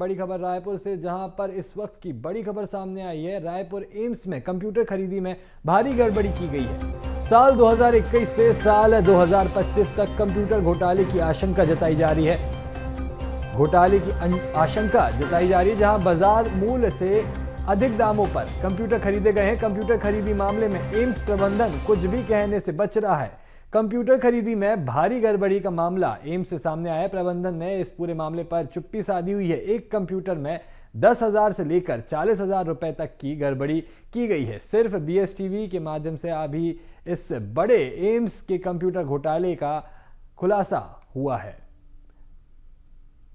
बड़ी खबर रायपुर से, जहां पर इस वक्त की बड़ी खबर सामने आई है। रायपुर एम्स में कंप्यूटर खरीदी में भारी गड़बड़ी की गई है। साल 2021 से साल 2025 तक कंप्यूटर घोटाले की आशंका जताई जा रही है। घोटाले की आशंका जताई जा रही है, जहां बाजार मूल्य से अधिक दामों पर कंप्यूटर खरीदे गए हैं। कंप्यूटर खरीदी मामले में एम्स प्रबंधन कुछ भी कहने से बच रहा है। कंप्यूटर खरीदी में भारी गड़बड़ी का मामला एम्स से सामने आया है। प्रबंधन ने इस पूरे मामले पर चुप्पी साधी हुई है। एक कंप्यूटर में 10,000 से लेकर 40,000 रुपए तक की गड़बड़ी की गई है। सिर्फ BSTV के माध्यम से अभी इस बड़े एम्स के कंप्यूटर घोटाले का खुलासा हुआ है।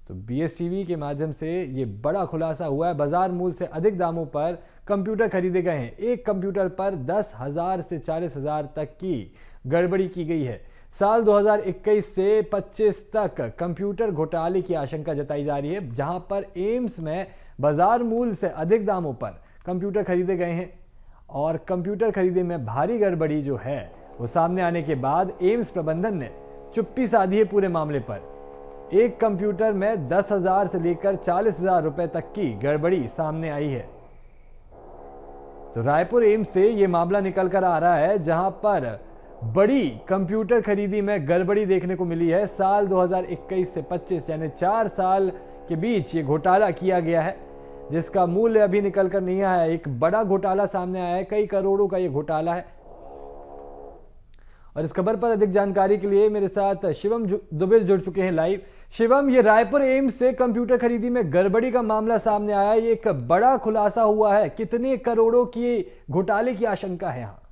तो BSTV के माध्यम से ये बड़ा खुलासा हुआ है। बाजार मूल्य से अधिक दामों पर कंप्यूटर खरीदे गए हैं। एक कंप्यूटर पर 10,000 से 40,000 तक की गड़बड़ी की गई है। साल 2021 से 25 तक कंप्यूटर घोटाले की आशंका जताई जा रही है, जहां पर एम्स में बाजार मूल्य से अधिक दामों पर कंप्यूटर खरीदे गए हैं। और कंप्यूटर खरीदे में भारी गड़बड़ी जो है वो सामने आने के बाद एम्स प्रबंधन ने चुप्पी साधी है पूरे मामले पर। एक कंप्यूटर में 10,000 से लेकर 40,000 रुपए तक की गड़बड़ी सामने आई है। तो रायपुर एम्स से यह मामला निकल कर आ रहा है, जहां पर बड़ी कंप्यूटर खरीदी में गड़बड़ी देखने को मिली है। साल 2021 से 25 यानी 4 साल के बीच ये घोटाला किया गया है, जिसका मूल्य अभी निकल कर नहीं आया है। एक बड़ा घोटाला सामने आया है, कई करोड़ों का ये घोटाला है। और इस खबर पर अधिक जानकारी के लिए मेरे साथ शिवम दुबे जुड़ चुके हैं लाइव। शिवम, ये रायपुर एम्स से कंप्यूटर खरीदी में गड़बड़ी का मामला सामने आया है, ये एक बड़ा खुलासा हुआ है। कितने करोड़ों की घोटाले की आशंका है यहाँ?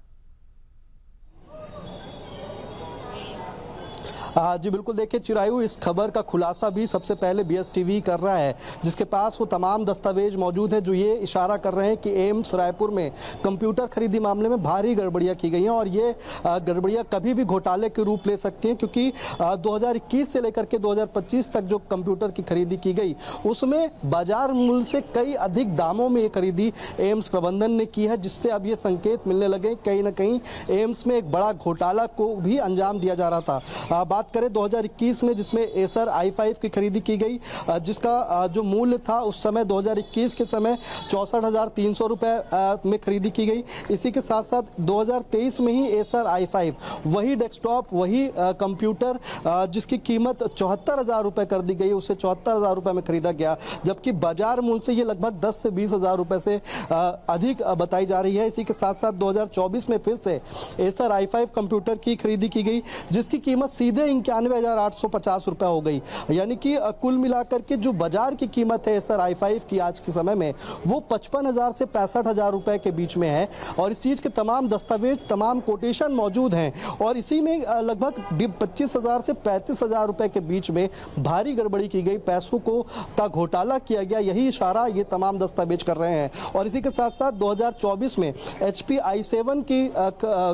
जी बिल्कुल, देखिए चिरायु, इस खबर का खुलासा भी सबसे पहले BSTV कर रहा है, जिसके पास वो तमाम दस्तावेज मौजूद हैं जो ये इशारा कर रहे हैं कि एम्स रायपुर में कंप्यूटर खरीदी मामले में भारी गड़बड़ियां की गई हैं। और ये गड़बड़ियां कभी भी घोटाले के रूप ले सकती हैं, क्योंकि 2021 से लेकर के 2025 तक जो कंप्यूटर की खरीदी की गई उसमें बाजार मूल्य से कई अधिक दामों में ये खरीदी एम्स प्रबंधन ने की है, जिससे अब ये संकेत मिलने लगे कहीं ना कहीं एम्स में एक बड़ा घोटाला को भी अंजाम दिया जा रहा था। बात करें 2021 में, जिसमें एसर i5 की खरीदी की गई, जिसका जो मूल्य था उस समय 2021 के समय 64,300 रुपए में खरीदी की गई। इसी के साथ साथ 2023 में ही एसर i5 वही डेस्कटॉप, वही कंप्यूटर, जिसकी कीमत 74,000 रुपए कर दी गई, उसे 74,000 रुपए में खरीदा गया, जबकि बाजार मूल्य से ये लगभग 10 से 20,000 रुपए से अधिक बताई जा रही है। इसी के साथ साथ 2024 में फिर से एसर i5 कंप्यूटर की खरीदी की गई, जिसकी कीमत सीधे 91,850 रुपए हो गई। यानी कि कुल मिलाकर के जो बाजार की कीमत है एसर i5 की आज के समय में, वो 55,000 से 65,000 रुपए के बीच में है। और इस चीज के तमाम दस्तावेज, तमाम कोटेशन मौजूद हैं। और इसी में लगभग 25,000 से 35,000 रुपए के बीच में भारी गड़बड़ी की गई, पैसों को का घोटाला किया गया, यही इशारा ये तमाम दस्तावेज कर रहे हैं। और इसी के साथ साथ 2024 में HP i7 की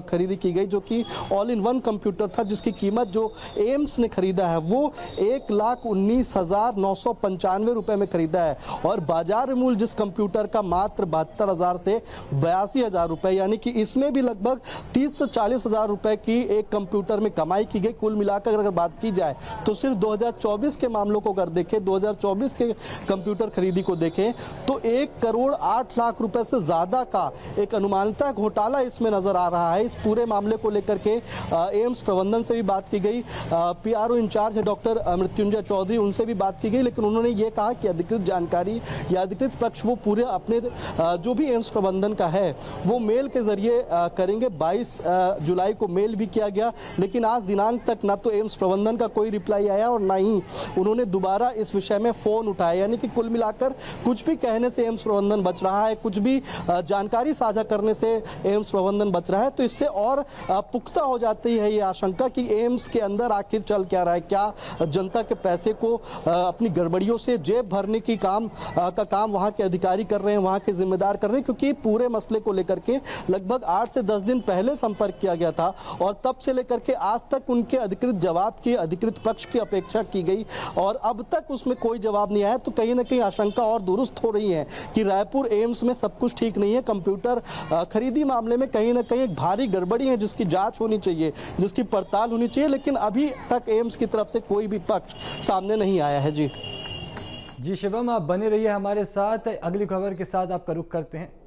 खरीदी की गई, जो कि ऑल इन वन कंप्यूटर था, जिसकी कीमत जो एम्स ने खरीदा है वो 1,19,995 रुपए में खरीदा है। और बाजार मूल्य जिस कंप्यूटर का मात्र 72,000 से 82,000 रुपए, यानी कि इसमें भी लगभग 30 से 40,000 रुपए की एक कंप्यूटर में कमाई की गई। कुल मिलाकर अगर बात की जाए तो सिर्फ 2024 के मामलों को अगर देखें, 2024 के कंप्यूटर खरीदी को देखें, तो 1,08,00,000 रुपए से ज्यादा का एक अनुमानित घोटाला इसमें नजर आ रहा है। इस पूरे मामले को लेकर के एम्स प्रबंधन से भी बात की गई, PRO इंचार्ज है डॉक्टर मृत्युंजय चौधरी, उनसे भी बात की गई, लेकिन उन्होंने ये कहा कि अधिकृत जानकारी या अधिकृत पक्ष वो पूरे अपने जो भी एम्स प्रबंधन का है वो मेल के जरिए करेंगे। 22 जुलाई को मेल भी किया गया, लेकिन आज दिनांक तक ना तो एम्स प्रबंधन का कोई रिप्लाई आया और ना ही उन्होंने दोबारा इस विषय में फोन उठाया। यानी कि कुल मिलाकर कुछ भी कहने से एम्स प्रबंधन बच रहा है, कुछ भी जानकारी साझा करने से एम्स प्रबंधन बच रहा है। तो इससे और पुख्ता हो जाती है ये आशंका कि एम्स के अंदर आखिर चल क्या रहा है, क्या जनता के पैसे को अपनी गड़बड़ियों से जेब भरने की काम वहां के अधिकारी कर रहे हैं, वहां के जिम्मेदार कर रहे हैं। क्योंकि पूरे मसले को लेकर के लगभग 8 से 10 दिन पहले संपर्क किया गया था और तब से लेकर के आज तक उनके अधिकृत जवाब की, अधिकृत पक्ष की अपेक्षा की गई और अब तक उसमें कोई जवाब नहीं आया। तो कहीं ना कहीं आशंका और दुरुस्त हो रही है कि रायपुर एम्स में सब कुछ ठीक नहीं है। कंप्यूटर खरीदी मामले में कहीं ना कहीं एक भारी गड़बड़ी है, जिसकी जांच होनी चाहिए, जिसकी पड़ताल होनी चाहिए, लेकिन अभी तक एम्स की तरफ से कोई भी पक्ष सामने नहीं आया है। जी जी शिवम, आप बने रहिए हमारे साथ। अगली खबर के साथ आपका रुख करते हैं